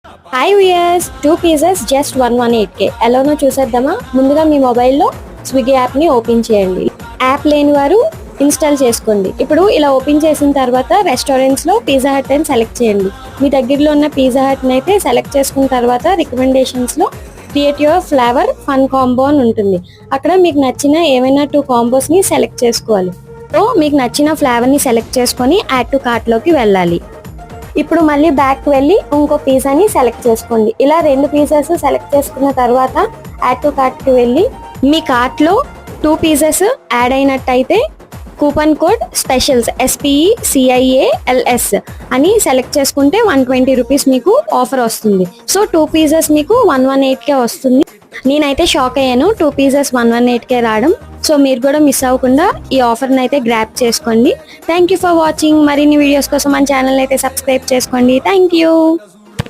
Hi viewers, 2 pizzas just 118K ఎలానో చూసేద్దామా. ముందుగా మీ మొబైల్లో స్విగ్గీ యాప్ని ఓపెన్ చేయండి. యాప్ లేని వారు ఇన్స్టాల్ చేసుకోండి. ఇప్పుడు ఇలా ఓపెన్ చేసిన తర్వాత రెస్టారెంట్స్లో పిజ్జా హట్ అని సెలెక్ట్ చేయండి. మీ దగ్గరలో ఉన్న పిజ్జా హట్ని అయితే సెలెక్ట్ చేసుకున్న తర్వాత రికమెండేషన్స్లో create your flavour fun combo అని ఉంటుంది. అక్కడ మీకు నచ్చిన ఏమైనా 2 కాంబోస్ని సెలెక్ట్ చేసుకోవాలి. సో మీకు నచ్చిన ఫ్లేవర్ని సెలెక్ట్ చేసుకొని యాడ్ టు కార్ట్లోకి వెళ్ళాలి. ఇప్పుడు మళ్ళీ బ్యాక్ వెళ్ళి ఇంకో పిజ్జాని సెలెక్ట్ చేసుకోండి. ఇలా 2 పిజ్జాస్ సెలెక్ట్ చేసుకున్న తర్వాత యాడ్ టు కార్ట్కి వెళ్ళి మీ కార్ట్లో 2 పిజ్జాస్ యాడ్ అయినట్టయితే కూపన్ కోడ్ స్పెషల్స్ SPECIALS అని సెలెక్ట్ చేసుకుంటే 120 రూపీస్ మీకు ఆఫర్ వస్తుంది. సో 2 పిజ్జాస్ మీకు 118K వస్తుంది. నేనైతే షాక్ అయ్యాను 2 పిజ్జాస్ 118K రావడం. సో మీరు కూడా మిస్ అవ్వకుండా ఈ ఆఫర్ని అయితే గ్రాప్ చేసుకోండి. Thank you for watching. మరిన్ని వీడియోస్ కోసం మన ఛానల్ అయితే సబ్స్క్రైబ్ చేసుకోండి. Thank you.